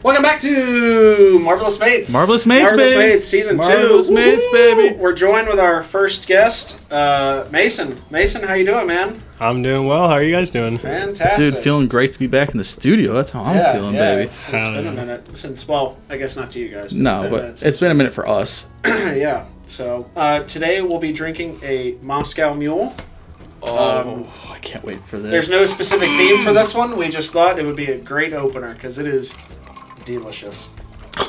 Welcome back to Marvelous Mates. Marvelous Mates, Marvelous baby. Mates, Season 2. Marvelous Mates, baby. We're joined with our first guest, Mason. Mason, how you doing, man? I'm doing well. How are you guys doing? Fantastic. Dude, feeling great to be back in the studio. That's how I'm feeling, baby. It's been a minute since, well, I guess not to you guys. But it's been a minute for us. Yeah. So, today we'll be drinking a Moscow Mule. I can't wait for this. There's no specific theme for this one. We just thought it would be a great opener because it is delicious.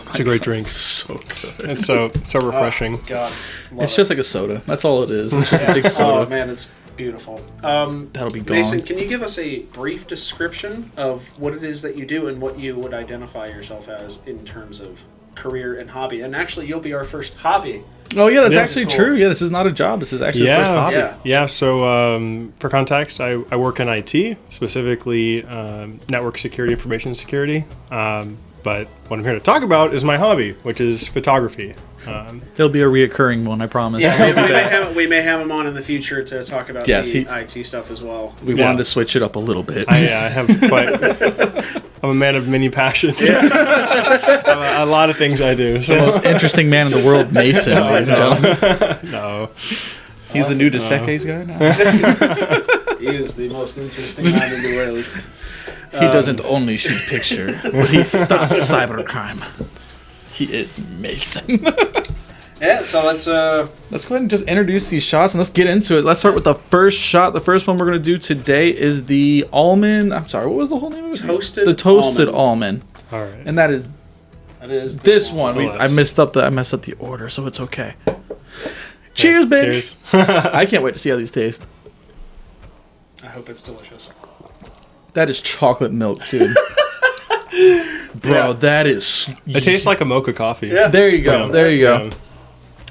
It's a great drink. So good. It's so refreshing. Oh, God. It's just like a soda. That's all it is. It's just a big soda. Oh, man, it's beautiful. That'll be gone. Mason, can you give us a brief description of what it is that you do and what you would identify yourself as in terms of career and hobby? And actually, you'll be our first hobby. Oh, yeah, that's Yeah. actually Cool. true. Yeah, this is not a job. This is actually the first hobby. Yeah. So for context, I work in IT, specifically network security, information security. But what I'm here to talk about is my hobby, which is photography. There'll be a reoccurring one, I promise. Yeah, we may have him on in the future to talk about the IT stuff as well. We wanted to switch it up a little bit. I have I'm a man of many passions. a lot of things I do. So. The most interesting man in the world, Mason, ladies and gentlemen. No. He's the new DeSeques guy now. He is the most interesting man in the world. He doesn't only shoot picture, but he stops cybercrime. He is Mason. Yeah, so let's go ahead and just introduce these shots and let's get into it. Let's start with the first shot. The first one we're going to do today is the almond. I'm sorry, what was the whole name of it? The toasted almond. All right. And that is this one. I messed up the order, so it's okay. Cheers, baby. Cheers. I can't wait to see how these taste. I hope it's delicious. That is chocolate milk, dude. Bro, that is... It tastes like a mocha coffee. Yeah. There you go. Yeah. There you go.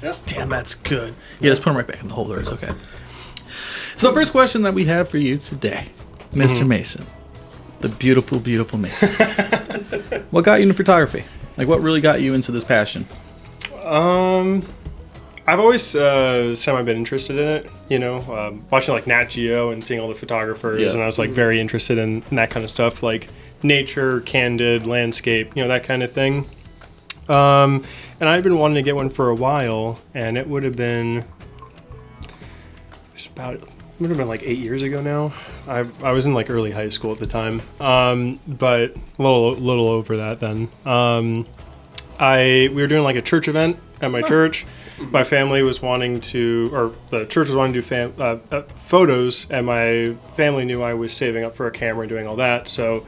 Yeah. Damn, that's good. Yeah, let's put them right back in the holder. It's okay. So the first question that we have for you today, Mr. Mason, the beautiful, beautiful Mason. What got you into photography? Like, what really got you into this passion? I've always semi-been interested in it, watching like Nat Geo and seeing all the photographers, and I was like very interested in that kind of stuff, like nature, candid, landscape, that kind of thing. And I've been wanting to get one for a while, and it would have been like 8 years ago now. I was in like early high school at the time, but a little over that then. We were doing like a church event at my church. My family was wanting to, or the church was wanting to do photos, and my family knew I was saving up for a camera and doing all that. So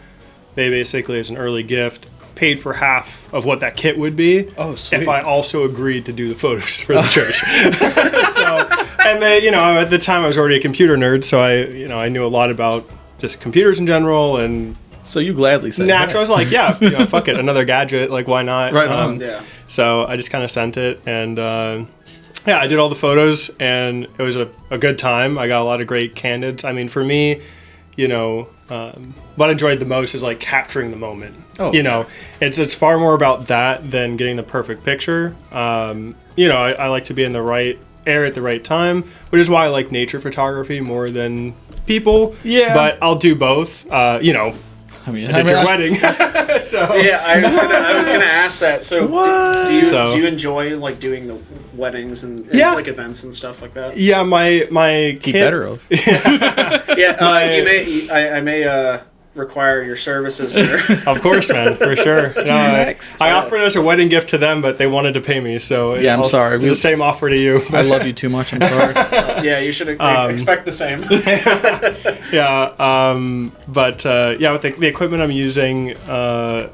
they basically, as an early gift, paid for half of what that kit would be. Oh, sweet. If I also agreed to do the photos for the church. And they, at the time I was already a computer nerd, so I knew a lot about just computers in general, and so you gladly said naturally, I was like, fuck it, another gadget, like why not? Right on. So I just kind of sent it, and I did all the photos, and it was a good time. I got a lot of great candids. I mean, for me, what I enjoyed the most is like capturing the moment. It's far more about that than getting the perfect picture. I like to be in the right area at the right time, which is why I like nature photography more than people. Yeah. But I'll do both. I did your wedding. So yeah, I was gonna ask that. So do you enjoy like doing the weddings and like events and stuff like that? Yeah, my keep better of. I may require your services here. Of course, man, for sure. No, next? I offered it as a wedding gift to them, but they wanted to pay me, so I'm sorry. The same offer to you. I love you too much. I'm sorry. Yeah, you should expect the same. With the equipment I'm using, it's a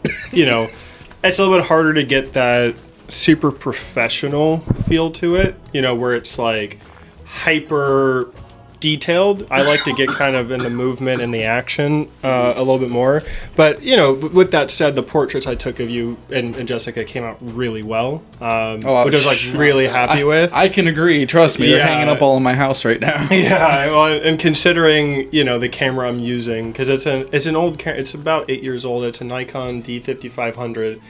little bit harder to get that super professional feel to it. Where it's like hyper detailed. I like to get kind of in the movement and the action a little bit more. But, with that said, the portraits I took of you and Jessica came out really well, which I was like really happy with. I can agree. Trust me. They're hanging up all in my house right now. Yeah. Well, and considering, the camera I'm using, because it's an old camera. It's about 8 years old. It's a Nikon D5500.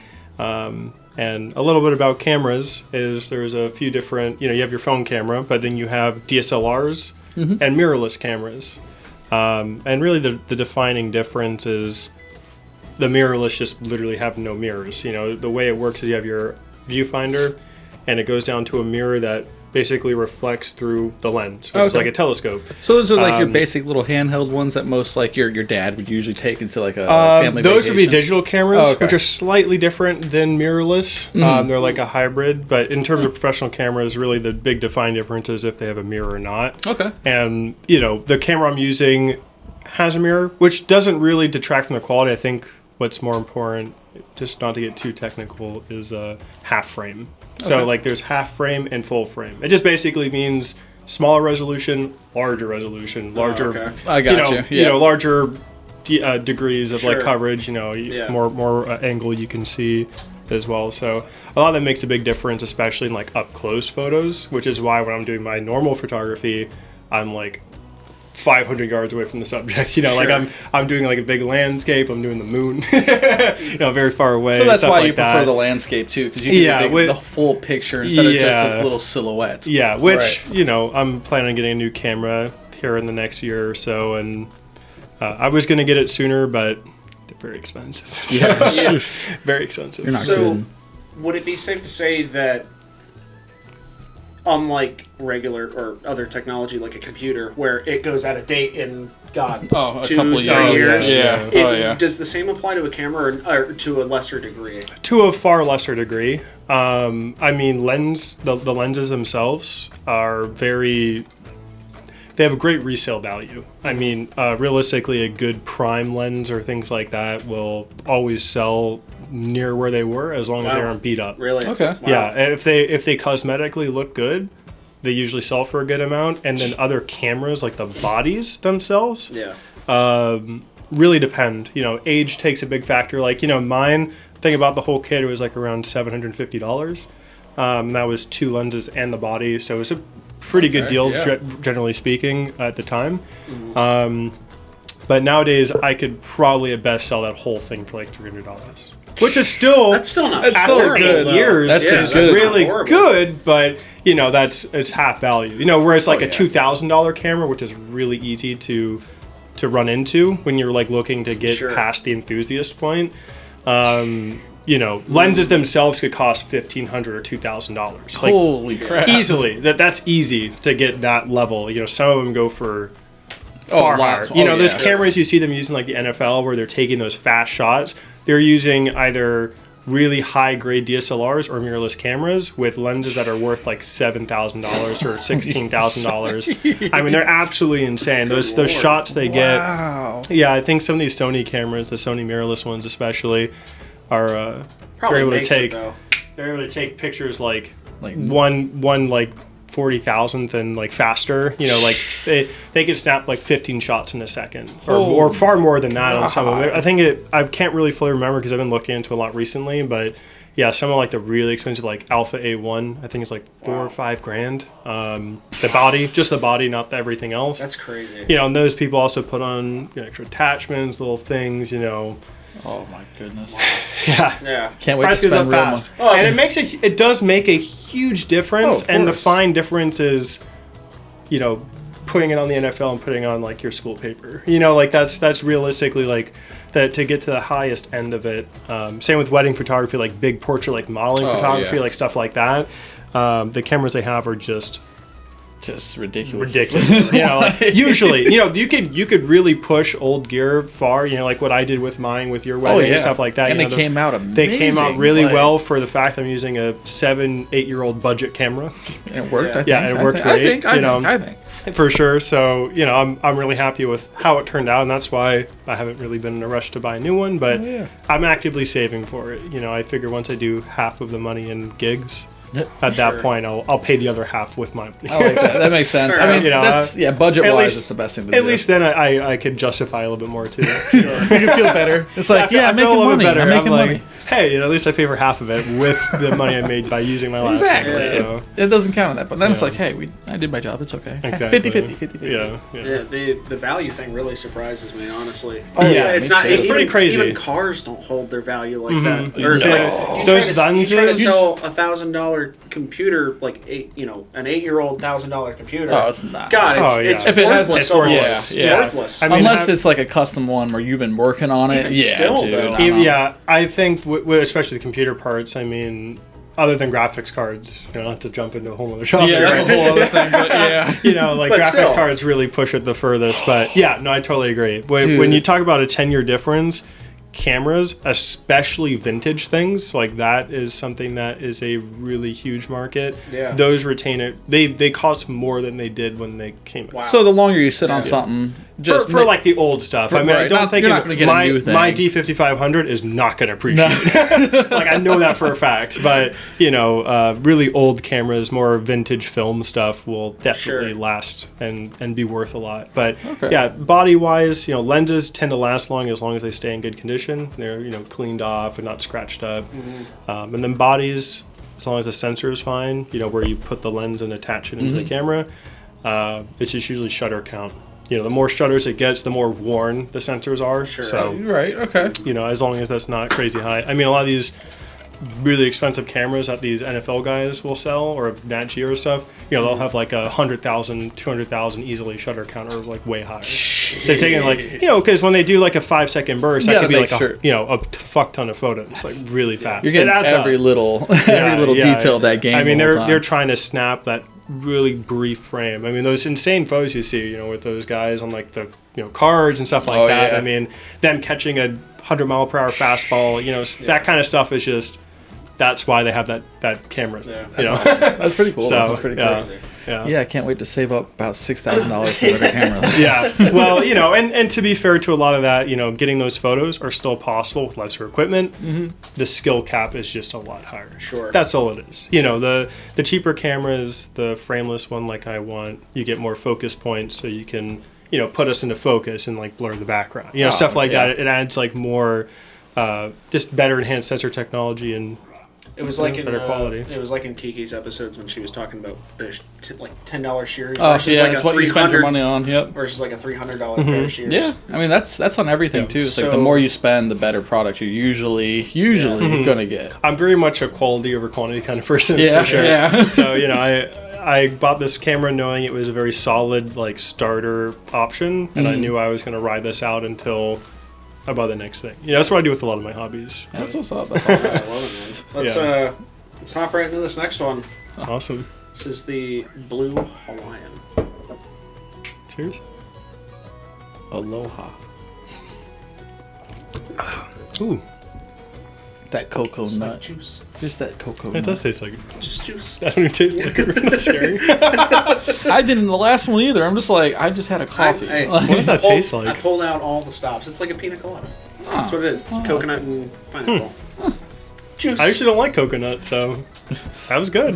And a little bit about cameras is there's a few different, you have your phone camera, but then you have DSLRs and mirrorless cameras. And really the defining difference is the mirrorless just literally have no mirrors. You know, the way it works is you have your viewfinder, and it goes down to a mirror that basically reflects through the lens, which is like a telescope. So those are like your basic little handheld ones that most like your dad would usually take into like a family those vacation? would be digital cameras, Oh, okay. which are slightly different than mirrorless. They're like a hybrid, but in terms of professional cameras, really the big defining difference is if they have a mirror or not. Okay. And, you know, the camera I'm using has a mirror, which doesn't really detract from the quality. I think what's more important, just not to get too technical, is a half frame. So, like, there's half frame and full frame. It just basically means smaller resolution, larger, I got you. you know, larger degrees of Sure. like coverage. You know, more angle you can see as well. So a lot of that makes a big difference, especially in like up close photos, which is why when I'm doing my normal photography, I'm like 500 yards away from the subject. You know, Sure. like I'm doing like a big landscape. I'm doing the moon. You know, very far away. So that's stuff why like you prefer that. the landscape too, because you do the full picture instead of just this little silhouette. Yeah, which, you know, I'm planning on getting a new camera here in the next year or so, and I was going to get it sooner, but they're very expensive. So, very expensive. You're not So, kidding. would it be safe to say that, unlike regular or other technology like a computer, where it goes out of date in God, a 2, couple 3 years. years, Yeah. does the same apply to a camera, or to a lesser degree? To a far lesser degree. I mean, the lenses themselves are they have a great resale value. I mean, realistically, a good prime lens or things like that will always sell near where they were as long as they aren't beat up. Really? Okay. Wow. Yeah, if they cosmetically look good, they usually sell for a good amount. And then other cameras, like the bodies themselves, really depend. You know, age takes a big factor. Like, you know, mine, thing about the whole kit, it was like around $750. That was 2 lenses and the body, so it was a pretty good deal, generally speaking, at the time. But nowadays, I could probably at best sell that whole thing for like $300. Which is still, That's still not after horrible, 8 though. years, That's it's good. really Horrible. good, but, you know, it's half value. You know, whereas like yeah. a $2,000 camera, which is really easy to run into when you're like looking to get past the enthusiast point, you know, lenses themselves could cost $1,500 or $2,000. Like, Holy crap. easily. That's easy to get that level. You know, some of them go for far higher. lots. You know, Oh, those yeah. cameras you see them using like the NFL where they're taking those fast shots, they're using either really high grade DSLRs or mirrorless cameras with lenses that are worth like $7,000 or $16,000. I mean, they're absolutely insane. Those shots they get. Wow. Yeah, I think some of these Sony cameras, the Sony mirrorless ones especially, are Probably they're able to makes take it, though. they're able to take pictures like Like- one like 40,000th and like faster. You know, like they can snap like 15 shots in a second or far more than that on some of it. I think I can't really fully remember because I've been looking into a lot recently, but yeah, some of like the really expensive like Alpha A1, I think it's like $4 or $5 grand. The body, just the body, not everything else. That's crazy. You know, and those people also put on, you know, extra attachments, little things, you know. Oh my goodness. Yeah. Yeah. Can't wait Price to goes up spend real fast. money. And it does make a huge difference. Oh, of And the course. fine difference is, you know, putting it on the NFL and putting on like your school paper. You know, like that's realistically like that to get to the highest end of it. Same with wedding photography, like big portrait, like modeling photography, yeah. like stuff like that. The cameras they have are just ridiculous. You know, like, usually, you know, you could really push old gear far. You know, like what I did with mine, with your wedding and stuff like that. And you they know, came out amazing. they came out really Like, well for the fact I'm using a 7-8-year-old budget camera. It worked. I think. Yeah, it worked great, I think. For sure. So, you know, I'm really happy with how it turned out, and that's why I haven't really been in a rush to buy a new one, but I'm actively saving for it. You know, I figure once I do half of the money in gigs, at that point I'll pay the other half with my money. I like that. That makes sense. Fair I mean, enough. You know, budget at wise, least- it's the best thing to do. At least then I could justify a little bit more too. you can feel better. It's like, I feel a I'm making little bit money. better. I'm making like, money. hey, at least I pay for half of it with the money I made by using my last Exactly. one. Yeah. So. It doesn't count on that. But then it's Yeah. like, hey, I did my job. It's okay. Exactly. 50-50. Yeah. Yeah, the value thing really surprises me, honestly. Oh, yeah, it's me not. too. It's pretty crazy. Even cars don't hold their value like Mhm. that. Or No. like, Those you try to lenses- sell $1,000 computer, like an 8-year-old $1,000 computer. Oh, it's not. God, it's, Oh, yeah. it's If it has, worthless. it's worthless. almost. Yeah, It's yeah. worthless. I mean, Unless have- it's like a custom one where you've been working on it. Even Yeah, still, dude. though. I don't know. Yeah, I think, especially the computer parts, I mean, other than graphics cards, not to jump into a whole other topic. Yeah, that's a right? whole other thing. But yeah. Like But graphics still. cards really push it the furthest. But yeah, no, I totally agree. When Dude. you talk about a 10-year difference, cameras, especially vintage things, like that is something that is a really huge market. Yeah. Those retain it. They cost more than they did when they came out. Wow. So the longer you sit on Yeah. something, For, just for like the old stuff. I mean, I right, don't not- think you're not gonna get a my, new thing. my D5500 is not going to appreciate it. Like, I know that for a fact. But, really old cameras, more vintage film stuff will definitely Sure. last and be worth a lot. But, Okay. yeah, body-wise, lenses tend to last long as they stay in good condition. They're, cleaned off and not scratched up. And then bodies, as long as the sensor is fine, where you put the lens and attach it into the camera, it's just usually shutter count. The more shutters it gets, the more worn the sensors are. Sure. So, right. Okay. as long as that's not crazy high. I mean, a lot of these really expensive cameras that these NFL guys will sell, or Nat Geo or stuff, they'll have like 100,000, 200,000 easily shutter count, or like way higher. So they're taking because when they do like a 5-second burst, You that gotta could be make like sure. a fuck ton of photos, like really fast. You're getting It adds every up. little Yeah, detail of that game. I mean, the whole they're time. trying to snap that really brief frame. I mean, those insane photos you see, with those guys on like the cards and stuff like Oh, that. yeah. I mean, them catching a 100-mile-per-hour fastball, that kind of stuff is just. That's why they have that camera. Yeah. That's pretty cool. So, That's pretty yeah. crazy. Yeah. Yeah, I can't wait to save up about $6,000 for a better camera. Yeah. Well, and to be fair to a lot of that, getting those photos are still possible with lesser equipment. Mm-hmm. The skill cap is just a lot higher. Sure. That's all it is. The cheaper cameras, the frameless one like I want, you get more focus points so you can, put us into focus and like blur the background. Stuff like yeah. that. It adds like more, just better enhanced sensor technology and It was like in better quality. It was like in Kiki's episodes when she was talking about the $10 shears Oh, versus yeah, like it's a what you spend your $300 money on. Yep. versus like a $300 pair of shears. Yeah, I mean that's on everything too. It's like the So- more you spend, the better product you're usually gonna get. I'm very much a quality over quantity kind of person. Yeah, for sure. yeah. So I bought this camera knowing it was a very solid like starter option, and I knew I was going to ride this out until I bought the next thing. That's what I do with a lot of my hobbies. That's what's up. That's awesome. I love it, man. Let's hop right into this next one. Awesome. This is the Blue Hawaiian. Cheers. Aloha. Ooh, That cocoa It's like nut. juice. Just that cocoa it nut. does taste like. Just juice. I don't even taste like it. That's scary. I didn't in the last one either. I'm just like, I just had a coffee. Hey, What does that taste I like? pulled out all the stops. It's like a pina colada. That's what it is. It's coconut and pineapple. Juice. I actually don't like coconut, so that was good.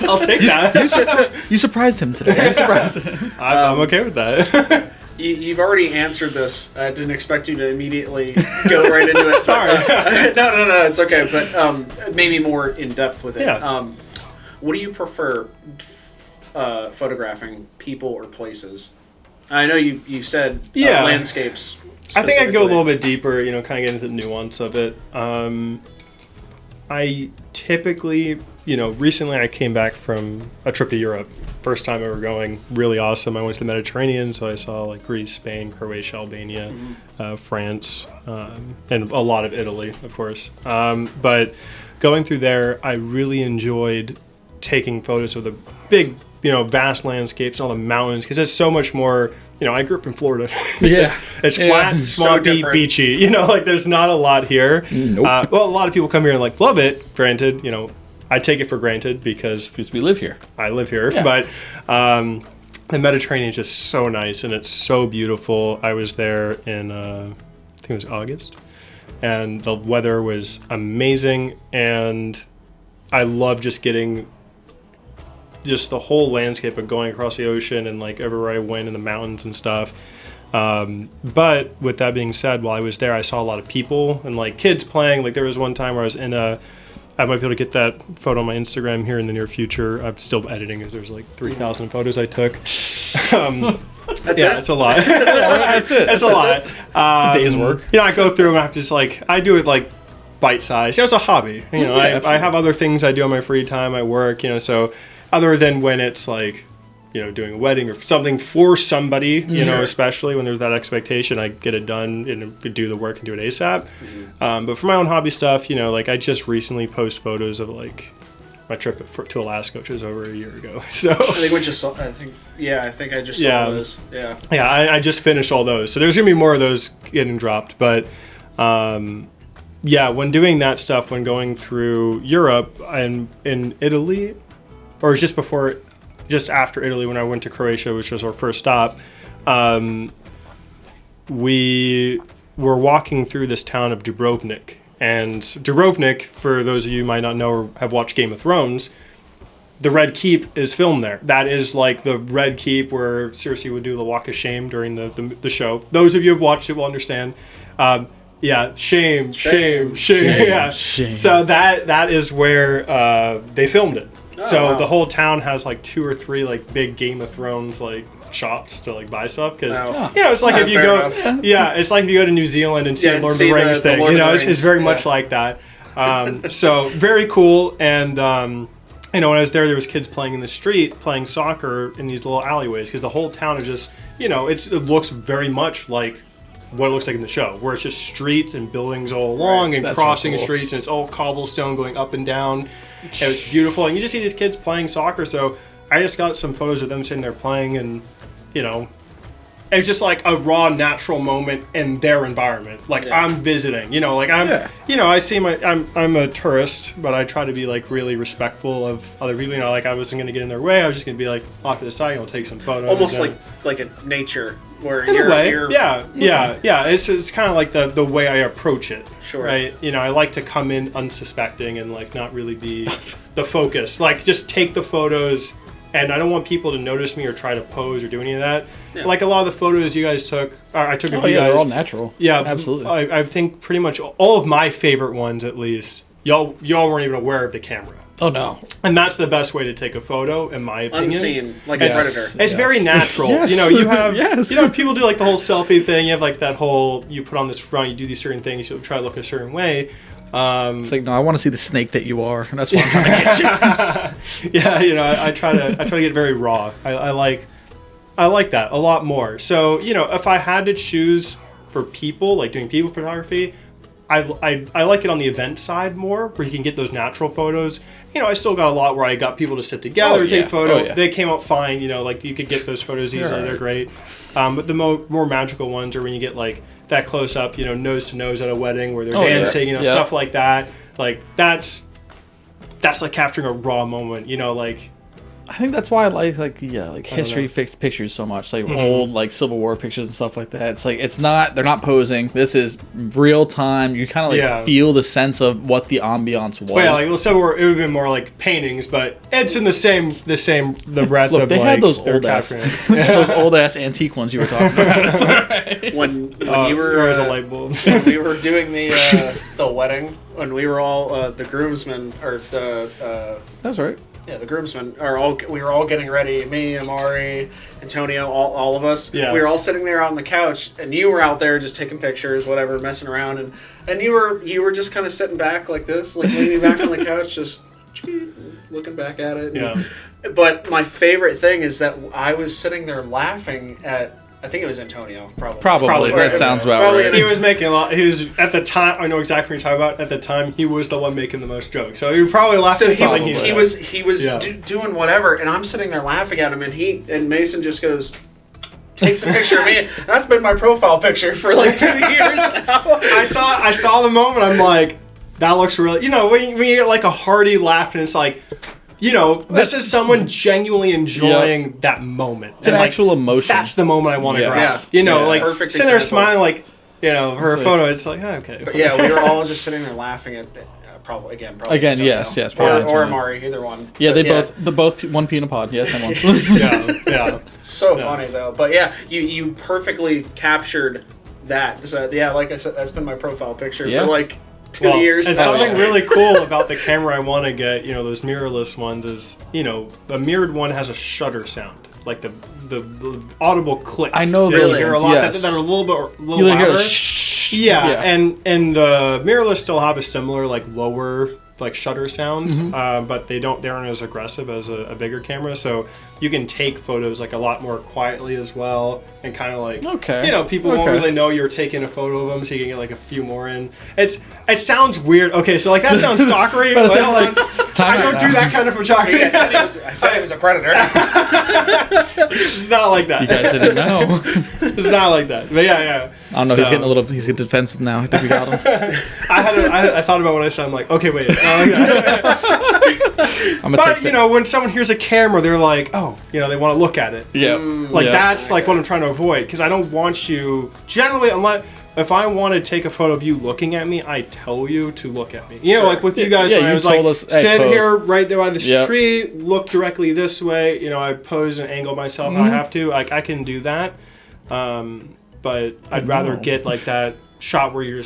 I'll take that. You surprised him today. You surprised him. I'm okay with that. You've already answered this. I didn't expect you to immediately go right into it. Sorry. No, it's okay. But maybe more in depth with it. Yeah. What do you prefer, photographing people or places? I know you said Yeah. landscapes. I think I'd go a specifically. little bit deeper, kind of get into the nuance of it. I typically, recently I came back from a trip to Europe. First time ever going, really awesome. I went to the Mediterranean, so I saw like Greece, Spain, Croatia, Albania, France, and a lot of Italy, of course. But going through there, I really enjoyed taking photos of the big, vast landscapes and all the mountains, because it's so much more. I grew up in Florida. Yeah. It's Yeah. flat, So swampy, different. beachy. There's not a lot here. Nope. Well, a lot of people come here and like love it. Granted, I take it for granted because Because we live here. I live here. Yeah. But the Mediterranean is just so nice and it's so beautiful. I was there in, I think it was August, and the weather was amazing. And I love just getting just the whole landscape of going across the ocean and like everywhere I went in the mountains and stuff. But with that being said, while I was there, I saw a lot of people and like kids playing. Like there was one time where I was in I might be able to get that photo on my Instagram here in the near future. I'm still editing as there's like 3,000 photos I took. It's a lot. That's it. It's a lot. It's a day's work. I go through them. I have to just I do it like bite size. It's a hobby. I have other things I do on my free time. I work. So other than when it's like, doing a wedding or something for somebody, especially when there's that expectation, I get it done and do the work and do it ASAP. But for my own hobby stuff, I just recently post photos of like my trip to Alaska, which was over a year ago. So I think I just saw those. Yeah. Yeah, I just finished all those. So there's gonna be more of those getting dropped. But when doing that stuff, when going through Europe and in Italy, or just after Italy when I went to Croatia, which was our first stop, we were walking through this town of Dubrovnik. And Dubrovnik, for those of you who might not know or have watched Game of Thrones, the Red Keep is filmed there. That is like the Red Keep where Cersei would do the Walk of Shame during the show. Those of you who have watched it will understand. Shame. Yeah. Shame. So that is where they filmed it. So the whole town has like 2 or 3 like big Game of Thrones like shops to like buy stuff because it's like if you go it's like if you go to New Zealand and see a Lord of the Rings thing. It's very much like that. So very cool. And when I was there was kids playing in the street, playing soccer in these little alleyways because the whole town is just it looks very much like what it looks like in the show, where it's just streets and buildings all along and crossing streets, and it's all cobblestone going up and down. And it's beautiful, and you just see these kids playing soccer. So I just got some photos of them sitting there playing, and it's just like a raw, natural moment in their environment. Like I'm visiting, I see I'm a tourist, but I try to be like really respectful of other people. I wasn't going to get in their way. I was just going to be like off to the side, take some photos. Almost like a nature where in a way, yeah. It's kind of like the way I approach it. Sure. Right. I like to come in unsuspecting and like not really be the focus. Like just take the photos, and I don't want people to notice me or try to pose or do any of that. Yeah. Like a lot of the photos you guys took, I took of you guys. They're all natural. Yeah, absolutely. I think pretty much all of my favorite ones, at least, y'all weren't even aware of the camera. Oh no! And that's the best way to take a photo, in my opinion. Unseen, like a predator. It's very natural. Yes. You have people do like the whole selfie thing. You have like that whole you put on this front, you do these certain things, you try to look a certain way. It's like, no, I want to see the snake that you are, and that's what I'm trying to get you. I try to get very raw. I like that a lot more. So if I had to choose for people, like doing people photography, I like it on the event side more, where you can get those natural photos. I still got a lot where I got people to sit together, take photo. They came out fine. Like you could get those photos easily. They're great. But the more magical ones are when you get like that close up, nose to nose at a wedding where they're dancing, stuff like that. Like that's like capturing a raw moment. I think that's why I like history pictures so much, like old like Civil War pictures and stuff like that. It's like they're not posing. This is real time. You kind of feel the sense of what the ambiance was. Well, like Civil War, it would have been more like paintings, but it's in the breadth Look, of they like had those old ass antique ones you were talking about. It's all right. When you were as a light bulb. when we were doing the wedding, when we were all the groomsmen or the that's right. Yeah, the groomsmen we were all getting ready. Me, Amari, Antonio, all of us. Yeah. We were all sitting there on the couch, and you were out there just taking pictures, whatever, messing around, and you were just kind of sitting back like this, like leaning back on the couch, just looking back at it. Yeah. But my favorite thing is that I was sitting there laughing at. I think it was Antonio, probably. Probably. That sounds about right. He was making a lot. He was at the time. I know exactly what you're talking about. At the time, he was the one making the most jokes. So he was probably laughing at something he was doing whatever, and I'm sitting there laughing at him, and Mason just goes, takes a picture of me. That's been my profile picture for like 2 years now. I saw the moment. I'm like, that looks really. When you get like a hearty laugh, and it's like. This is someone genuinely enjoying that moment. It's an actual emotion. That's the moment I want to grab. Yeah. Like perfect sitting there example. smiling, like You know, for a photo, it's like, oh, okay. But yeah, we were all just sitting there laughing at probably Antonio. Yes, probably or Antonio. Amari, either one. Yeah, But they both one pea in a pod. Yes, and one. Yeah. So funny though. But yeah, you perfectly captured that. So yeah, like I said, that's been my profile picture for like 2 years. And something really cool about the camera I want to get, those mirrorless ones is, a mirrored one has a shutter sound, like the audible click. I know that those. You hear a lot that are a little louder. Yeah, and the mirrorless still have a similar like lower like shutter sound, but they aren't as aggressive as a bigger camera, so you can take photos like a lot more quietly as well, and kind of like people won't really know you're taking a photo of them, so you can get like a few more in. It sounds weird. Okay, so like that sounds stalkery, but I don't do that kind of photography. I said it was a predator. It's not like that. You guys didn't know. It's not like that. But yeah. I don't know. He's getting he's getting defensive now. I think we got him. I thought about what I said. I'm like, okay, wait. But when someone hears a camera, they're like, oh, they want to look at it. Yeah. That's like what I'm trying to avoid, because I don't want you generally, unless if I want to take a photo of you looking at me, I tell you to look at me. Like with you guys, when I was like, sit here right by the tree, look directly this way. I pose and angle myself how I have to. Like I can do that, but I'd rather get like that shot where you're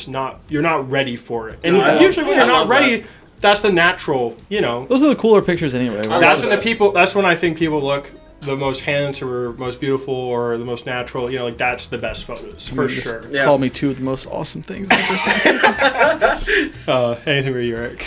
not ready for it. And usually when you're not ready, that's the natural. Those are the cooler pictures anyway. Right? That's when I think people look the most handsome or most beautiful or the most natural. Like that's the best photos for sure. Call me two of the most awesome things. Anything for you, Eric.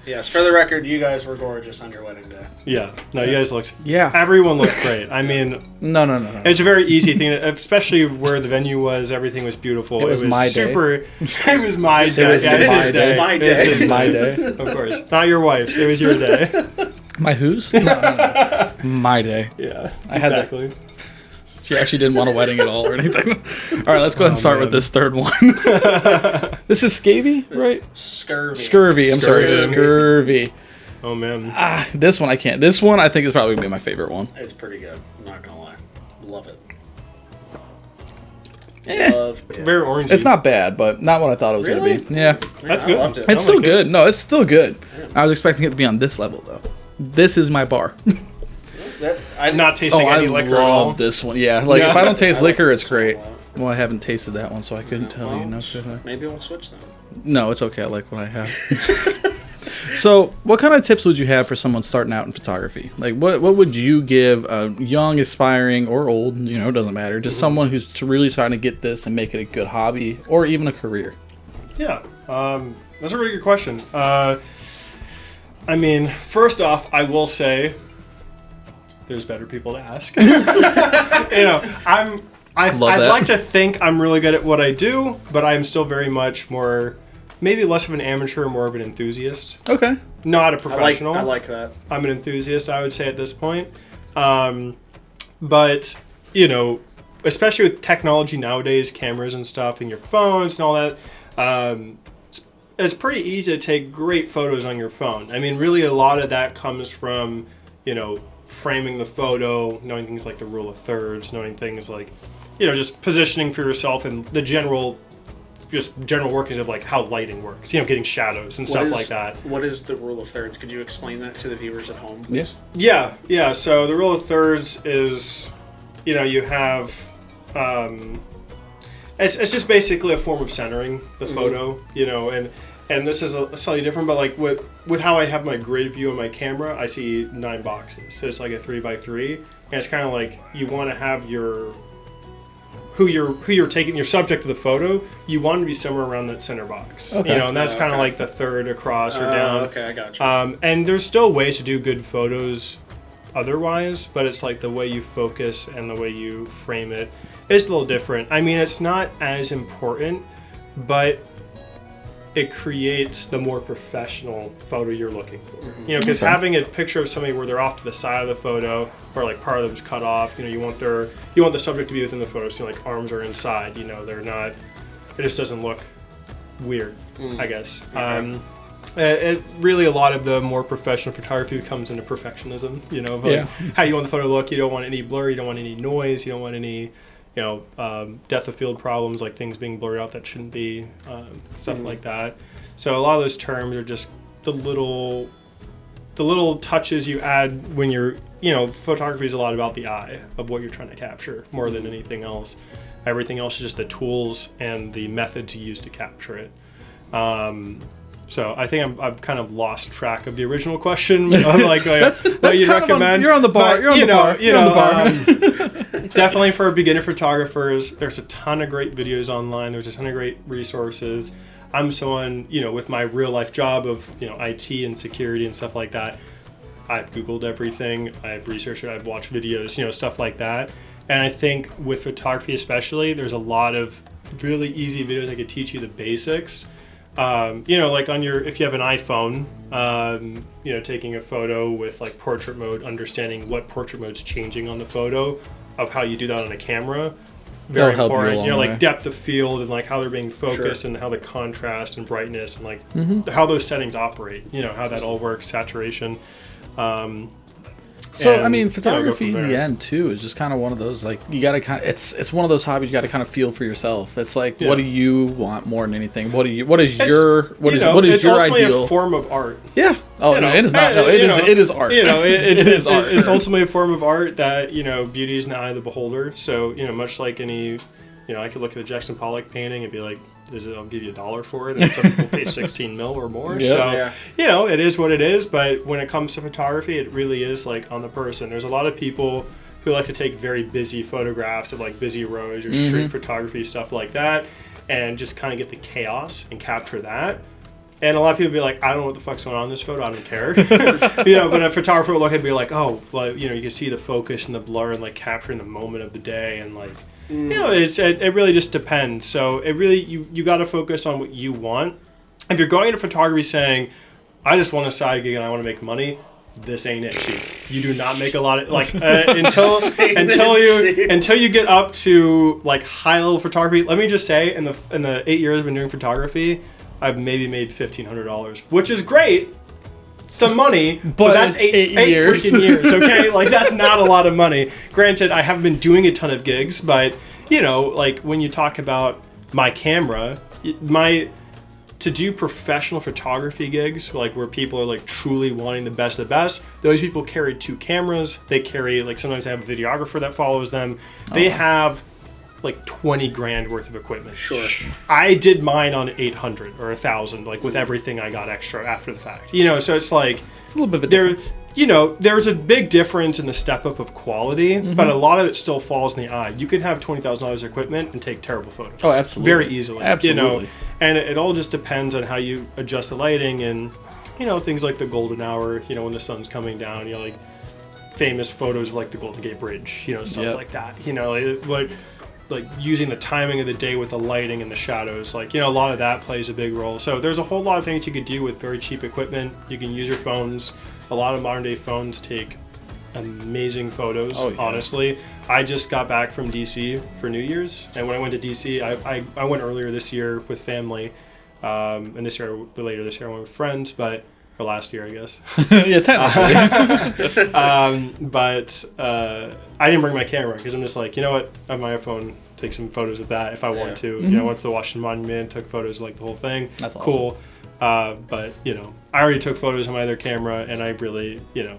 Yes, for the record, you guys were gorgeous on your wedding day. Yeah. No, you guys looked... Yeah. Everyone looked great. I mean... No. It's a very easy thing, especially where the venue was. Everything was beautiful. It was my super... day. It was my day. It was my day. Of course. Not your wife's. It was your day. My whose? No. My day. Yeah, I had exactly. She actually didn't want a wedding at all or anything. All right, let's go ahead and start with this third one. This is scabby, right? Scurvy. I'm sorry, scurvy. Oh, man. This one I can't. This one I think is probably going to be my favorite one. It's pretty good. I'm not going to lie. Love it. Very orangey. It's not bad, but not what I thought it was going to be. Yeah. That's good. I loved it. It's still good. No, it's still good. Yeah. I was expecting it to be on this level, though. This is my bar. I'm not tasting any liquor at all. I love this one. Yeah, like if I don't taste liquor, it's great. Well, I haven't tasted that one, so I couldn't tell you. No, maybe we'll switch them. No, it's okay. I like what I have. So, what kind of tips would you have for someone starting out in photography? Like, what would you give a young, aspiring, or old, it doesn't matter, just someone who's really starting to get this and make it a good hobby or even a career? Yeah, that's a really good question. I mean, first off, I will say there's better people to ask. I'd like to think I'm really good at what I do, but I'm still very much maybe less of an amateur, more of an enthusiast. Okay. Not a professional. I like that. I'm an enthusiast, I would say, at this point. But, especially with technology nowadays, cameras and stuff, and your phones and all that, it's pretty easy to take great photos on your phone. I mean, really a lot of that comes from, framing the photo, knowing things like the rule of thirds, knowing things like, just positioning for yourself and the general workings of like how lighting works, getting shadows and stuff like that. What is the rule of thirds? Could you explain that to the viewers at home? Yes. Yeah. So the rule of thirds is, you have, it's just basically a form of centering the photo, and this is slightly different, but like with how I have my grid view on my camera, I see 9 boxes. So it's like a 3x3, and it's kind of like you want to have who you're taking, your subject of the photo, you want to be somewhere around that center box. Okay. And that's kind of like the third across or down. Okay, I got you. And there's still ways to do good photos otherwise, but it's like the way you focus and the way you frame it is a little different. I mean, it's not as important, but it creates the more professional photo you're looking for. Because having a picture of somebody where they're off to the side of the photo, or like part of them's cut off, you want the subject to be within the photo, so like arms are inside, they're not, it just doesn't look weird, I guess. It really, a lot of the more professional photography comes into perfectionism, of like how you want the photo to look. You don't want any blur, you don't want any noise, you don't want any, depth of field problems, like things being blurred out that shouldn't be, stuff like that. So a lot of those terms are just the little touches you add when you're, photography is a lot about the eye of what you're trying to capture more than anything else. Everything else is just the tools and the method to use to capture it. So I think I've kind of lost track of the original question of like what you'd recommend. You're on the bar. You're on the bar. Definitely for beginner photographers, there's a ton of great videos online. There's a ton of great resources. I'm someone, with my real life job of, IT and security and stuff like that. I've Googled everything. I've researched it. I've watched videos, stuff like that. And I think with photography especially, there's a lot of really easy videos that could teach you the basics. Like if you have an iPhone, taking a photo with like portrait mode, understanding what portrait mode's changing on the photo, of how you do that on a camera. Very important. Like depth of field and like how they're being focused and how the contrast and brightness and like how those settings operate, how that all works, saturation. Photography in the end too is just kind of one of those, like, you gotta kind of, it's one of those hobbies you gotta kind of feel for yourself. It's like, what do you want more than anything? What is your it's ultimately ideal a form of art. Yeah. Oh, no, it is not. No, it is art. It is art. It's ultimately a form of art that, beauty is in the eye of the beholder. So, much like any, I could look at a Jackson Pollock painting and be like, I'll give you $1 for it, and some people pay 16 mil or more. Yep. So, it is what it is. But when it comes to photography, it really is like on the person. There's a lot of people who like to take very busy photographs of like busy roads or street photography, stuff like that, and just kind of get the chaos and capture that. And a lot of people be like, I don't know what the fuck's going on in this photo. I don't care. But a photographer will look at it and be like, oh, well, you can see the focus and the blur and like capturing the moment of the day and like, it really just depends. So it really, you got to focus on what you want. If you're going into photography saying, I just want a side gig and I want to make money, this ain't it, chief. You do not make a lot of like until you get up to like high level photography. Let me just say, in the 8 years I've been doing photography, I've maybe made $1,500, which is great. Some money, but that's eight freaking years, okay? Like, that's not a lot of money. Granted, I haven't been doing a ton of gigs, but, like, when you talk about my camera, to do professional photography gigs, like, where people are, like, truly wanting the best of the best, those people carry 2 cameras. They carry, like, sometimes they have a videographer that follows them. They have like 20 grand worth of equipment. Sure. I did mine on 800 or 1,000, like with everything I got extra after the fact. So it's like a little bit of a difference. There's a big difference in the step up of quality, but a lot of it still falls in the eye. You can have $20,000 equipment and take terrible photos. Oh, absolutely. Very easily. Absolutely. And it all just depends on how you adjust the lighting and, things like the golden hour, when the sun's coming down, like famous photos of like the Golden Gate Bridge, stuff like that. Like using the timing of the day with the lighting and the shadows, like, a lot of that plays a big role. So there's a whole lot of things you could do with very cheap equipment. You can use your phones. A lot of modern day phones take amazing photos, honestly. I just got back from DC for New Year's, and when I went to DC, I went earlier this year with family, and later this year I went with friends, or last year, I guess. Yeah, technically. But I didn't bring my camera because I'm just like, what? I have my iPhone. Take some photos of that if I want to. I went to the Washington Monument, took photos of like the whole thing. That's awesome. Cool. But I already took photos on my other camera, and I really, I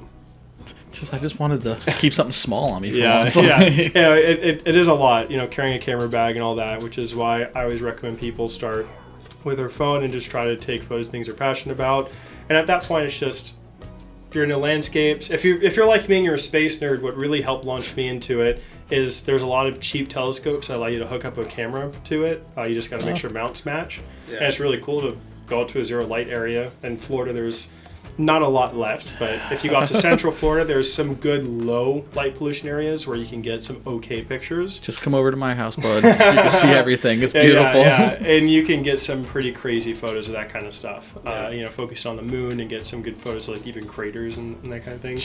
just wanted to keep something small on me for once. It is a lot, carrying a camera bag and all that, which is why I always recommend people start with their phone and just try to take photos of things they're passionate about. And at that point, it's just, if you're into landscapes, if you're like me and you're a space nerd, what really helped launch me into it is there's a lot of cheap telescopes that allow you to hook up a camera to it. You just got to make sure mounts match. Yeah. And it's really cool to go out to a zero light area. In Florida, there's not a lot left, but if you go out to Central Florida, there's some good low light pollution areas where you can get some okay pictures. Just come over to my house, bud. You can see everything. It's beautiful. Yeah, and you can get some pretty crazy photos of that kind of stuff. Focus on the moon and get some good photos of like even craters and that kind of thing.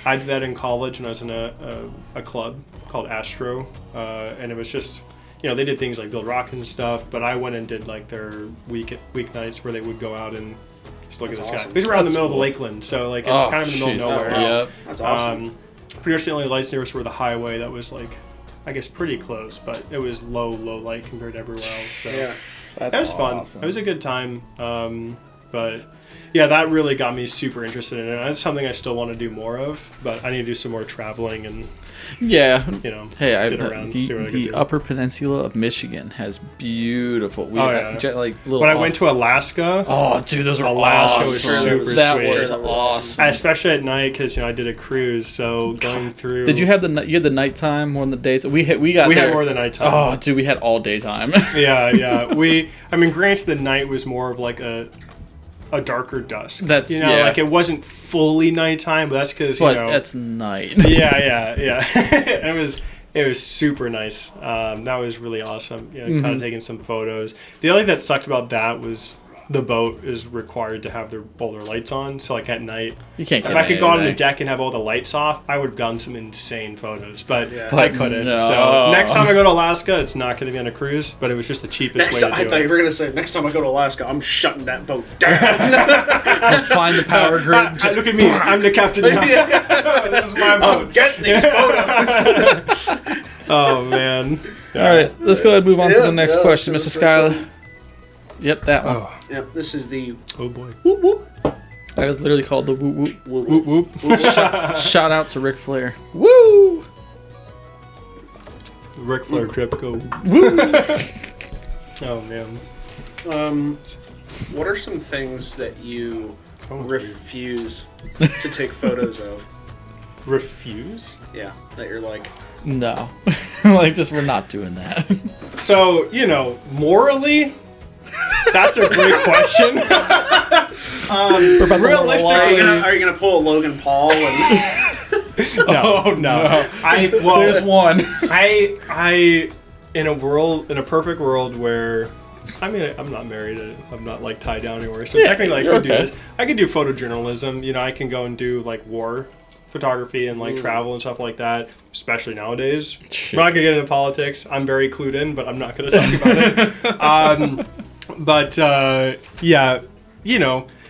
I did that in college when I was in a club called Astro, and it was just, they did things like build rockets and stuff, but I went and did like their weeknights where they would go out and just look at this guy. He's around the middle of Lakeland, so like it's kind of in the middle of nowhere. That's awesome. Pretty much the only lights near us were the highway that was like I guess pretty close, but it was low light compared to everywhere else. So Yeah. That's that was awesome. fun. It was a good time. But yeah, that really got me super interested in it. That's something I still want to do more of, but I need to do some more traveling and, Yeah. you know, Hey, get around, see what I can the do. Upper Peninsula of Michigan has beautiful. Like little. When I went to Alaska, Oh, dude, those are Alaska was awesome. super That sweet. was That was awesome. especially at night, because I did a cruise, so going through. Did you have you had the nighttime more than the daytime? We had there. more than nighttime. Oh, dude, we had all daytime. Yeah. Granted, the night was more of like a darker dusk. That's- yeah. like it wasn't fully nighttime, but that's because But that's night. yeah. It was super nice. That was really awesome. Kind of taking some photos. The only thing that sucked about that was the boat is required to have all their lights on. So like at night, You can't get if I could go out on the anything. deck and have all the lights off, I would have gotten some insane photos. But Yeah. I But couldn't. no. So next time I go to Alaska, it's not going to be on a cruise, but it was just the cheapest way to I do thought it. you were gonna say next time I go to Alaska, I'm shutting that boat down. Find the power grid. Look at me, I'm the captain now. This is my boat. I'm getting these photos. Oh man. All right, let's go ahead and move on to Yeah, the next yeah, question, let's Mr. go Schuyler. for Yep, that one. Oh, Yep, this is the boy. Whoop, whoop. That is literally called the whoop whoop. Whoop whoop. Shout out to Ric Flair. Woo! Ric Flair trip go. Oh man. what are some things that you Oh, refuse to take photos of? Refuse? Yeah, that you're like, No. Like, just we're not doing that. So, morally, that's a great question. We're about to Realistically, are you gonna pull a Logan Paul and no. There's one. I in a perfect world where I'm not married, I'm not like tied down anywhere, so technically I could do this. I could do photojournalism, I can go and do like war photography and like travel and stuff like that, especially nowadays. Shit. I'm not gonna get into politics. I'm very clued in, but I'm not gonna talk about it.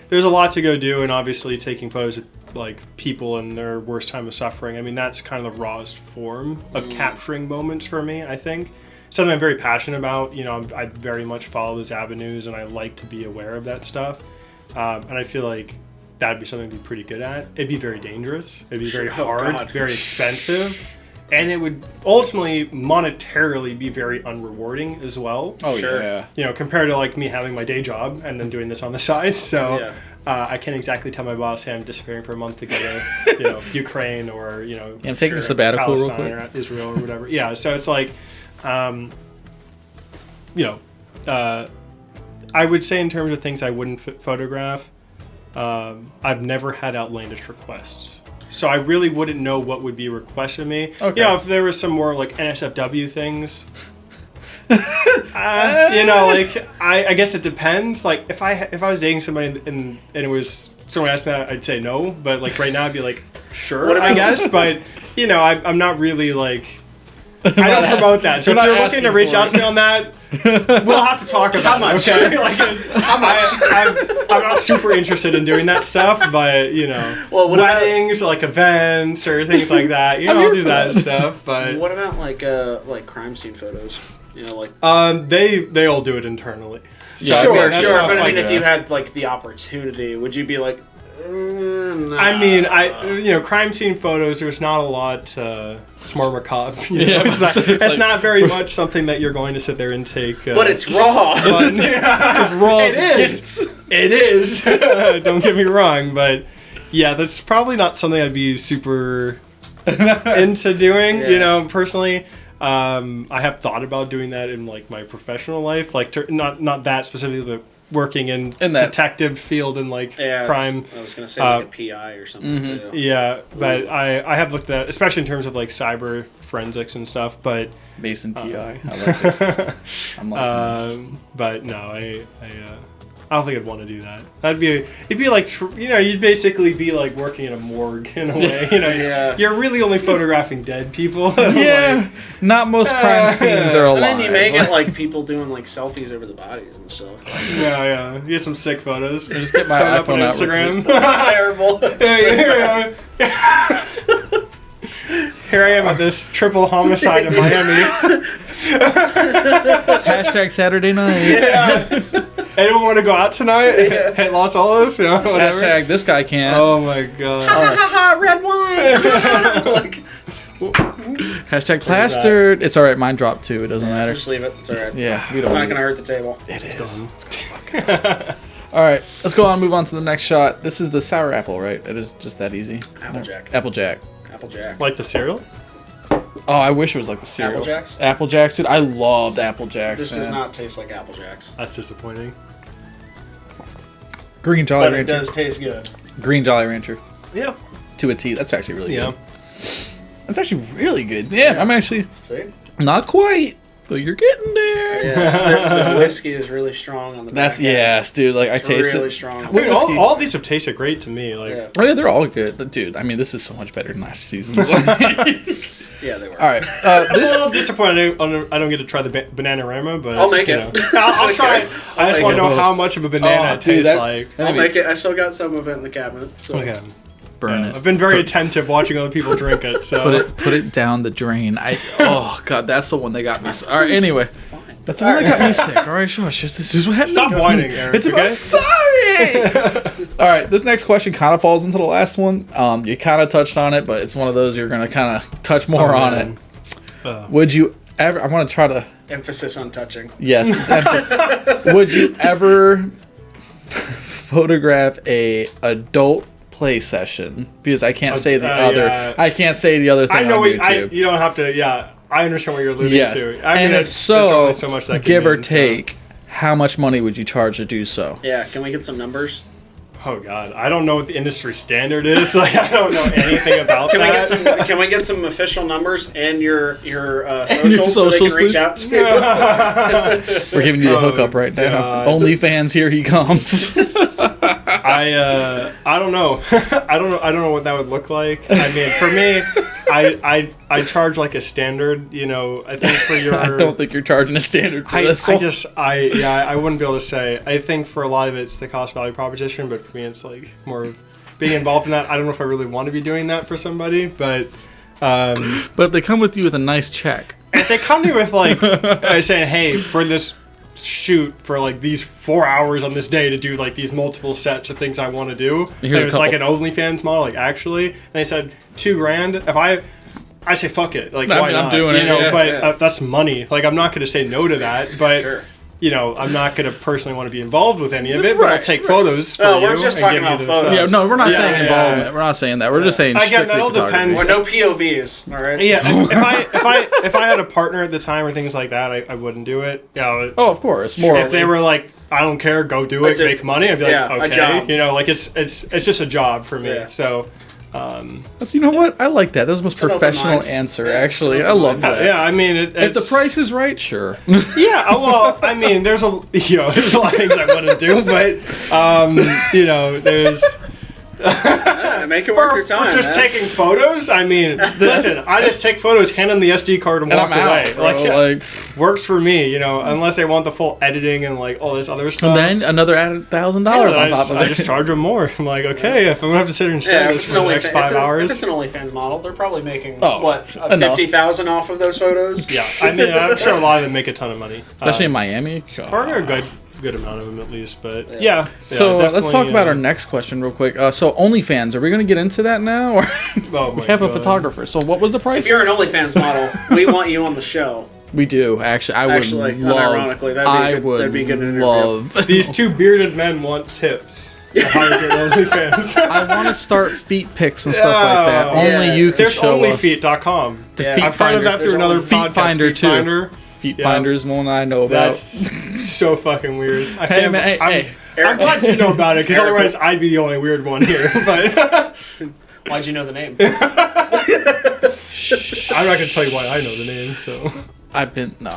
There's a lot to go do, and obviously taking photos of like people in their worst time of suffering. That's kind of the rawest form of capturing moments for me, I think. Something I'm very passionate about. I very much follow those avenues, and I like to be aware of that stuff. And I feel like that'd be something to be pretty good at. It'd be very dangerous. It'd be very hard, God. very expensive, and it would ultimately monetarily be very unrewarding as well. Oh, Sure. yeah. Compared to like me having my day job and then doing this on the side. So Yeah. I can't exactly tell my boss, hey, I'm disappearing for a month to go to Ukraine or I'm taking a sabbatical real Palestine quick. or Israel or whatever. Yeah. So it's like, I would say in terms of things I wouldn't photograph, I've never had outlandish requests. So I really wouldn't know what would be requested of me. Okay. If there was some more like NSFW things, I guess it depends. Like if I was dating somebody and it was someone asked me that, I'd say no. But like right now, I'd be like, sure, What about- I guess. But I'm not really like. I don't promote that. So if You're you're not looking to asking reach for out it. to me on that, we'll have to talk about much? it. Okay? I'm not super interested in doing that stuff, but Well, what about- weddings, like events or things like that, I'm I'll here do for that that. stuff. But what about like crime scene photos? they all do it internally. Yeah, Sure, that's sure. not But like if a- you had like the opportunity, would you be like? Nah. Crime scene photos. There's not a lot. It's more macabre. Yeah, It's not very much something that you're going to sit there and take. But it's raw. But, it's raw. It is. It is. Don't get me wrong, but yeah, that's probably not something I'd be super into doing. Yeah. Personally. I have thought about doing that in like my professional life, like not that specifically, but working in In that- detective field and like Yeah, crime. I was gonna say like a PI or something too. Yeah, but I have looked at, especially in terms of like cyber forensics and stuff, but Mason PI. I like it. I'm liking this. but no, I don't think I'd want to do that. It'd be like you'd basically be like working in a morgue in a way. Yeah. You're really only photographing dead people. Yeah, Like, not most crime scenes are And alive. then you may get like people doing like selfies over the bodies and stuff. yeah. You get some sick photos. Just get my Put it up iPhone on out real Instagram. Terrible. Yeah. Here I am at this triple homicide in Miami. Hashtag Saturday night. Yeah. Anyone want to go out tonight? Hey, Los Olos, whatever. Hashtag this guy can't. Oh my god. Red wine. Like, Hashtag plastered. It's all right. Mine dropped too. It doesn't matter. just leave it. It's all right. Yeah, we It's don't. not need gonna hurt the table. it. It is. Let's go. Fuck. All right, let's go on. And move on to the next shot. This is the sour apple, right? It is just that easy. Applejack. Applejack. Applejack. Like the cereal? Oh, I wish it was like the cereal. Applejacks? Applejacks, dude. I loved Applejacks. This does man. not taste like Apple Jacks, That's disappointing. Green Jolly but it Rancher. does taste good. Green Jolly Rancher. Yeah. To a T. That's actually really Yeah. good. That's actually really good. Yeah, I'm actually See? not quite, but you're getting there. Yeah. The whiskey is really strong on the That's back end. yes, dude. Like I It's taste really it. strong. What Dude, whiskey? all these have tasted great to me. Like, Yeah. Oh yeah, they're all good, but dude, I mean, this is so much better than last season. All Yeah, they were. right, I'm a this little disappointed I don't get to try the Bananarama, but I'll make it. I'll try it. I just make want to it. know how much of a banana Oh, it dude, tastes that- like. I'll make it. I still got some of it in the cabinet. So. Okay. burn Yeah, it. I've been very attentive watching other people drink it, so Put it down the drain. Oh god, that's the one that got me. All right, anyway, Fine. that's the one that got me sick. All right, shush. This is what happened. stop whining, Eric. It's okay? about sorry. All right, this next question kind of falls into the last one. You kind of touched on it, but it's one of those you're gonna kind of touch more on it. Would you ever? I want to try to. Emphasis on touching. Yes. Would you ever photograph a adult play session? Because I can't say the other. yeah. I can't say the other thing I know on what YouTube. you don't have to. Yeah, I understand what you're alluding Yes. to. And if there's so, only so much that can give or mean, so- take, how much money would you charge to do so? Yeah, can we get some numbers? Oh God, I don't know what the industry standard is. Like, I don't know anything about Can we that. get some? Can we get some official numbers and your socials so they can socials, reach please? out to you? We're giving you the hookup right now. God. OnlyFans, here he comes. I don't know. I don't know what that would look like. I mean, for me, I charge like a standard. You know, I think for your. I don't think you're charging a standard for this one. I wouldn't be able to say. I think for a lot of it, it's the cost value proposition, but for me, it's like more of being involved in that. I don't know if I really want to be doing that for somebody, but. But if they come with you with a nice check. If they come to me with like saying, "Hey, for this shoot for like these 4 hours on this day to do like these multiple sets of things I want to do," Here's it a was like an couple. OnlyFans model, like actually, and they said $2,000. If I say fuck it, like I why mean, I'm not? doing you it, know, yeah. but Yeah. that's money. Like I'm not going to say no to that, but. Sure. You know, I'm not going to personally want to be involved with any of it, but I'll Right, take right. photos for No, you. we're just and talking give you about the photos. Yeah, stuff. no, we're not Yeah, saying yeah. involvement. We're not saying that. We're just saying Again, strictly that all photography. depends. Or no POVs. All right. Yeah, if I had a partner at the time or things like that, I wouldn't do it. You know, Oh, of course. More. if they were like, I don't care, go do it, That's it. make money, I'd be Yeah, like, a okay, job. you know, like it's just a job for me. Yeah. So, That's, you know what? I like that. That was the most an open professional mind. answer, Yeah, actually. it's I an open love mind. that. yeah, I mean, If the it's- price is right, sure. yeah, well, I mean, there's a lot of things I wouldn't do, but you know, there's. Yeah, make it worth your time. For just man. taking photos, I mean, listen, I just take photos, hand them the SD card, and And walk I'm away. out, bro. Like, yeah, Like, works for me, you know, unless they want the full editing and like all this other stuff. and then another added $1,000 Yeah, on top of I it. just charge them more. I'm like, okay, if I'm gonna have to sit here and Yeah, say if this it's, for an the next if 5 hours. it's an OnlyFans model, they're probably making Oh, what enough. 50,000 off of those photos. Yeah, I mean, I'm sure a lot of them make a ton of money. Especially in Miami. Partner a good amount of them at least, but yeah. So let's definitely, talk about our next question real quick. So OnlyFans, are we going to get into that now? Or Oh we my have a God. photographer. So what was the price? If you're an OnlyFans model, we want you on the show. We do actually. I would Actually, love. unironically, That'd be a good interview. Love. These two bearded men want tips. To hire their OnlyFans. I want to start feet pics and stuff like that. Yeah. Only you can There's show us. onlyfeet.com. The Yeah. feet I've heard of that finder. through another There's podcast, Feet Finder, Feet too. Finder. Feet Yeah. Finder's one I know about. That's so fucking weird. I Hey, can't. man, hey. I'm glad you know about it because Eric- otherwise I'd be the only weird one here. But Why'd you know the name? I'm not gonna tell you why I know the name. So I've been no.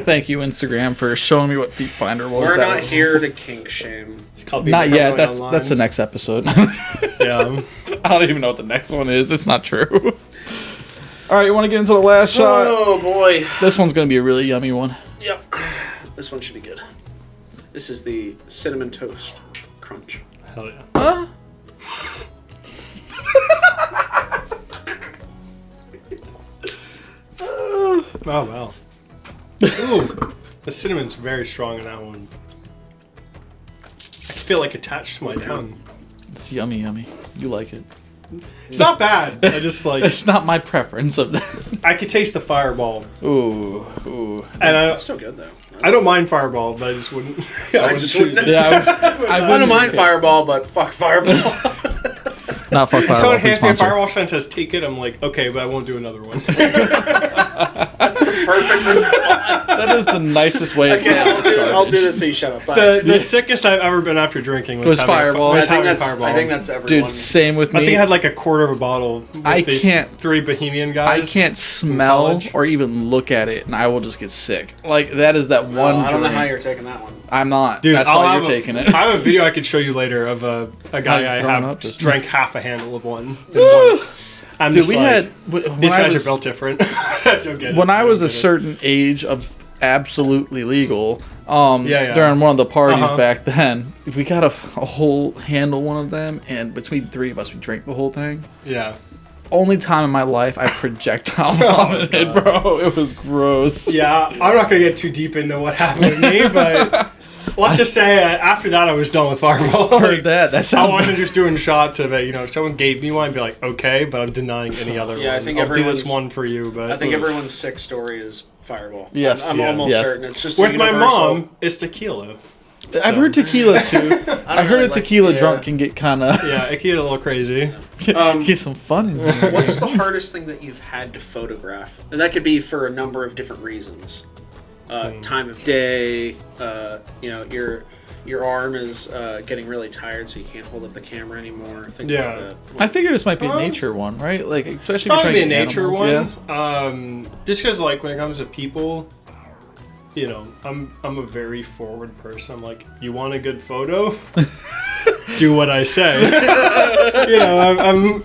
Thank you, Instagram, for showing me what Feet Finder was. We're That not was- here to kink shame. Not yet. Going That's online. the next episode. Yeah. I don't even know what the next one is. It's not true. All right, you want to get into the last shot? Oh boy. This one's gonna be a really yummy one. Yep. This one should be good. This is the cinnamon toast crunch. Hell yeah. Oh, wow. Ooh, the cinnamon's very strong in that one. I feel like attached to my tongue. It's yummy, yummy. You like it. It's not bad. I just like... It's not my preference of that. I could taste the fireball. Ooh, ooh. And It's still good, though. I don't mind fireball, but I just wouldn't... I just choose wouldn't. it. Yeah, I don't mind Fireball, but fuck Fireball. not fuck If Fireball. someone Please hands me a sponsor. fireball shot and says, take it, I'm like, okay, but I won't do another one. That's a perfect response. That is the nicest way of Okay, saying I'll do garbage. this so you shut up. Bye. The sickest I've ever been after drinking was, Was having Fireball. Was I think having that's fireball. I think that's everyone. Dude, same with me. I think I had like a quarter of a bottle with I these can't- 3 Bohemian I guys. can't smell college. or even look at it, and I will just get sick. Like, that is that one I don't know drink. how you're taking that one. I'm not. Dude, That's I'll why have you're taking it. I have a video I could show you later of a guy you're I throwing have up just- drank half a handle of one. in one. I'm Dude, just we like, had... When these I guys was, are built different. I don't get it. when I was don't a get it. certain age of absolutely legal, Yeah. during one of the parties Uh-huh. back then, if we got a whole handle one of them, and between 3 of us, we drank the whole thing. Yeah. Only time in my life I projectile vomited, bro. It was gross. Yeah, I'm not going to get too deep into what happened to me, but let's just say after that I was done with Fireball. Heard that. That I sounds... wasn't just doing shots of it. You know, if someone gave me one, I'd be like, okay, but I'm denying any other Yeah, one. I think I'll do this everyone's- one for you, but I think everyone's sick story is Fireball. Yes. I'm Yeah. almost Yes. certain. It's just a with my universal- mom, it's tequila. I've heard tequila too. I heard really a tequila like- drunk yeah. can get kind of Yeah, it can get a little crazy. get some fun in there. What's the hardest thing that you've had to photograph? And that could be for a number of different reasons. Time of day. You know, your arm is getting really tired, so you can't hold up the camera anymore. Things Yeah. like that. I figure this might be a nature one, right? Like, especially if you're Probably trying be a to get nature animals, one. Yeah. Just because, like, when it comes to people, you know, I'm a very forward person. I'm like, you want a good photo? Do what I say. I'm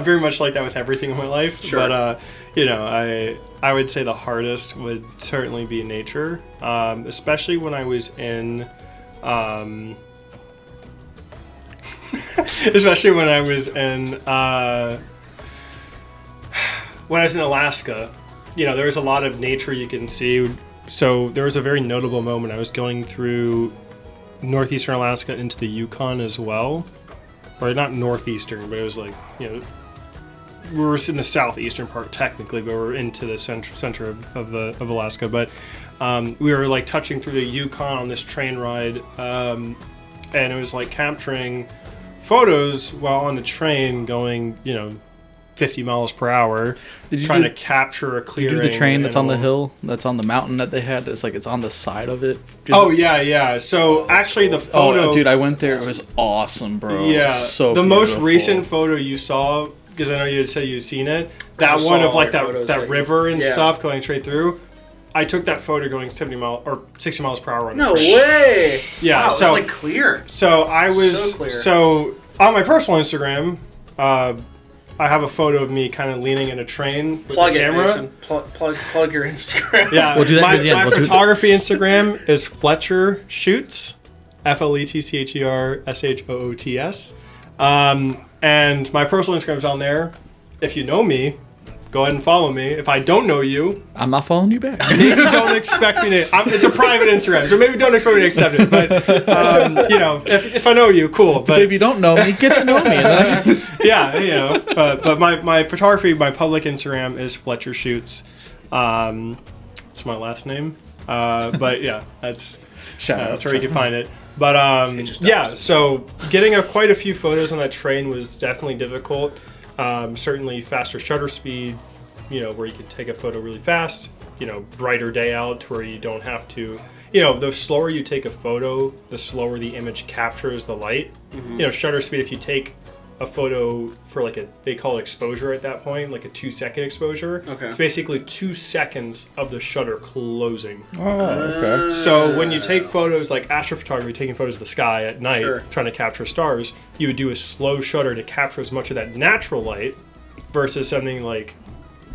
very much like that with everything in my life. Sure. But I would say the hardest would certainly be nature, especially when I was in. Especially when I was in Alaska, you know, there was a lot of nature you can see. So there was a very notable moment. I was going through northeastern Alaska into the Yukon as well, or not northeastern, but it was like, you know, we were in the southeastern part technically, but we're into the center of Alaska. But we were like touching through the Yukon on this train ride, and it was like capturing photos while on the train going, you know, 50 miles per hour, Did you trying do- to capture a You clearing. do the train that's on the and all. hill, that's on the mountain that they had. It's like it's on the side of it. Oh yeah. So actually, the photo. Oh, dude, I went there. It was awesome, bro. Yeah. So the most beautiful. recent photo you saw, because I know you had said you'd seen it. That just one saw of like all your photos that that- river and yeah. stuff going straight through. I took that photo going 70 miles or 60 miles per hour. On No the train. way! Yeah, Wow, it's so- like clear. So I was So clear. so on my personal Instagram. I have a photo of me kind of leaning in a train with Plug the it, camera. Mason. Plug your Instagram. Yeah, We'll do that my, at the end. my We'll do it. photography Instagram is Fletcher Shoots, FletcherShoots. And my personal Instagram's on there. If you know me, go ahead and follow me. If I don't know you, I'm not following you back. maybe don't expect me to. It's a private Instagram, so maybe don't expect me to accept it. But you know, if I know you, cool. So But if you don't know me, get to know me. And then yeah, you know. But my photography, my public Instagram is Fletcher Shoots. It's my last name. But yeah, that's that's where you can find it. But just yeah, doxed it. so getting quite a few photos on that train was definitely difficult. Certainly faster shutter speed, you know, where you can take a photo really fast. You know, brighter day out to where you don't have to. You know, the slower you take a photo, the slower the image captures the light. Mm-hmm. You know, shutter speed. If you take a photo for like they call it exposure at that point, like a 2-second exposure. Okay. It's basically 2 seconds of the shutter closing. oh, okay. So when you take photos like astrophotography, taking photos of the sky at night, Sure. trying to capture stars, you would do a slow shutter to capture as much of that natural light versus something like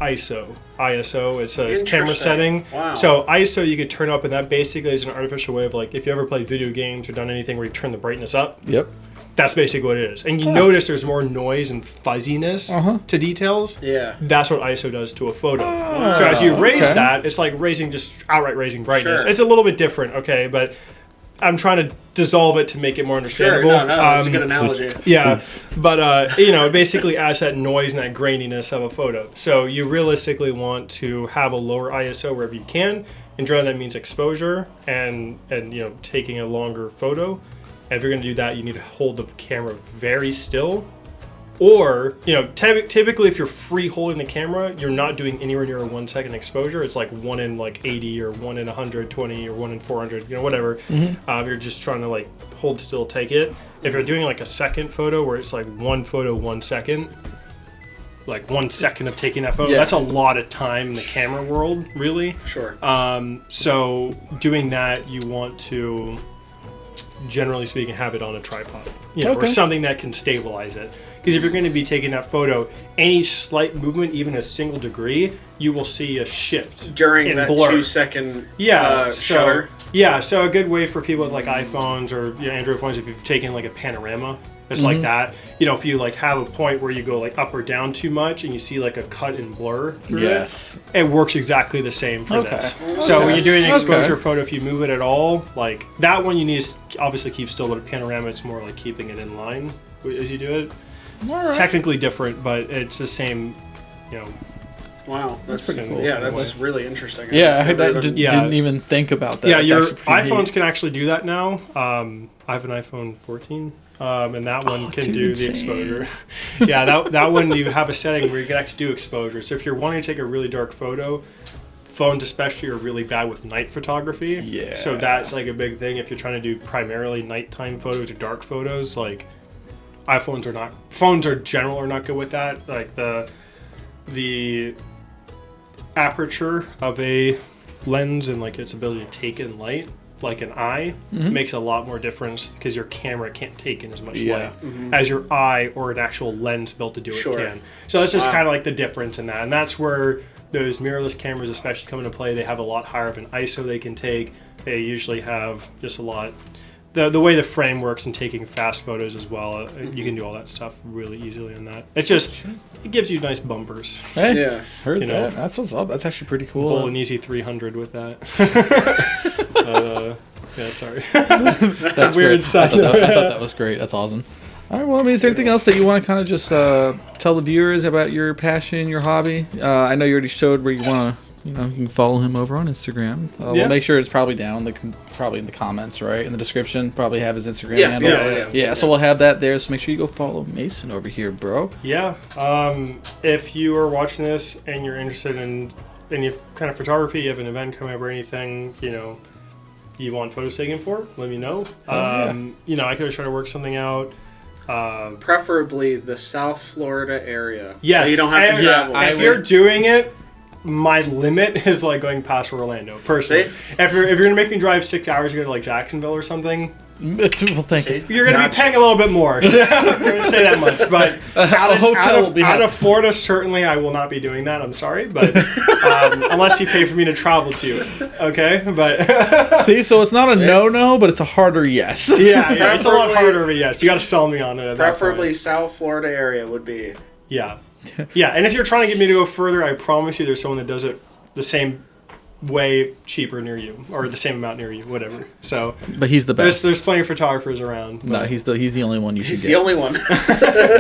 ISO. ISO is a camera Interesting. setting. Wow. So ISO you could turn up, and that basically is an artificial way of like if you ever played video games or done anything where you turn the brightness up. Yep. That's basically what it is. And you notice there's more noise and fuzziness to details. Yeah. That's what ISO does to a photo. So as you raise that, it's like outright raising brightness. Sure. It's a little bit different, okay? But I'm trying to dissolve it to make it more understandable. Sure, no, that's a good analogy. Yeah, but it basically adds that noise and that graininess of a photo. So you realistically want to have a lower ISO wherever you can. And generally that means exposure and taking a longer photo. And if you're going to do that, you need to hold the camera very still. Or, typically if you're free holding the camera, you're not doing anywhere near a 1 second exposure. It's like 1 in 80 or 1 in 120 or 1 in 400, whatever. You're just trying to hold still, take it. If you're doing a second photo where it's one photo, 1 second, 1 second of taking that photo, that's a lot of time in the camera world, really. Sure. So doing that, you want to, generally speaking, have it on a tripod, or something that can stabilize it. Because if you're going to be taking that photo, any slight movement, even a single degree, you will see a shift during that blur. 2 second shutter. So a good way for people with iPhones or Android phones, if you've taken a panorama, it's like that. If you have a point where you go up or down too much and you see a cut and blur through it works exactly the same for this. So when you're doing an exposure photo, if you move it at all, that one you need to obviously keep still, but a panorama, it's more keeping it in line as you do it. It's technically different, but it's the same, Wow, that's pretty cool. Yeah, that's really interesting. Yeah, I didn't even think about that. Yeah, It's your iPhones can actually do that now. I have an iPhone 14, and that one can do the exposure. that one you have a setting where you can actually do exposure. So if you're wanting to take a really dark photo, phones especially are really bad with night photography. Yeah. So that's a big thing if you're trying to do primarily nighttime photos or dark photos. Phones are not good with that. The aperture of a lens and its ability to take in light, like an eye, makes a lot more difference because your camera can't take in as much light as your eye or an actual lens built to do it can. So that's just kind of the difference in that, and that's where those mirrorless cameras especially come into play. They have a lot higher of an ISO they can take. They usually have just a lot. The way the frame works and taking fast photos as well, you can do all that stuff really easily on that. It gives you nice bumpers. Hey, yeah, heard that. That's what's up. That's actually pretty cool. Pull an easy 300 with that. Yeah, sorry. That's weird. I thought that was great. That's awesome. All right. Well, is there anything else that you want to kind of just tell the viewers about your passion, your hobby? I know you already showed where you want to. You can follow him over on Instagram. We'll make sure it's probably down, probably in the comments, right? In the description, probably have his Instagram handle. Yeah, so we'll have that there. So make sure you go follow Mason over here, bro. Yeah. If you are watching this and you're interested in any kind of photography, you have an event coming up or anything, you want photos taken for, let me know. I could always try to work something out. Preferably the South Florida area. Yes. So you don't have to travel. If you're doing it, my limit is like going past Orlando, personally. If you're gonna make me drive 6 hours to go to like Jacksonville or something, well, thank you. You're gonna be paying a little bit more. I'm gonna say that much, but out of Florida, certainly I will not be doing that. I'm sorry, but unless you pay for me to travel to it, okay? But see, so it's not a no, but it's a harder yes. Yeah, it's a lot harder of a yes. You got to sell me on it. Preferably South Florida area would be. Yeah, and if you're trying to get me to go further, I promise you, there's someone that does it the same way cheaper near you, or the same amount near you, whatever. So, but he's the best. There's plenty of photographers around. No, he's the only one you should get. He's the only one,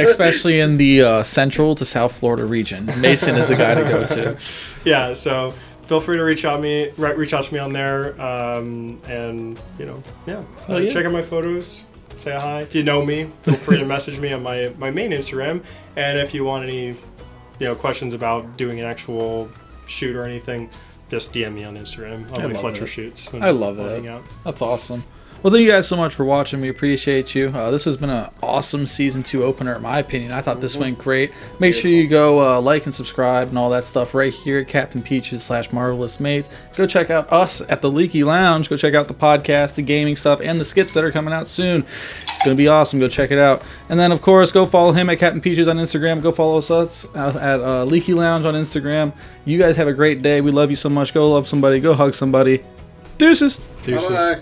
especially in the Central to South Florida region. Mason is the guy to go to. Yeah, so feel free to reach out to me on there, and check out my photos. Say hi. If you know me, feel free to message me on my main Instagram. And if you want any questions about doing an actual shoot or anything, just DM me on Instagram. I'll be Fletcher Shoots. I love that. That's awesome. Well, thank you guys so much for watching. We appreciate you. This has been an awesome Season 2 opener, in my opinion. I thought this went great. Make sure you go like and subscribe and all that stuff right here at Captain Peaches /Marvelous Mates. Go check out us at the Leaky Lounge. Go check out the podcast, the gaming stuff, and the skits that are coming out soon. It's going to be awesome. Go check it out. And then, of course, go follow him at Captain Peaches on Instagram. Go follow us at Leaky Lounge on Instagram. You guys have a great day. We love you so much. Go love somebody. Go hug somebody. Deuces. Deuces. Bye-bye.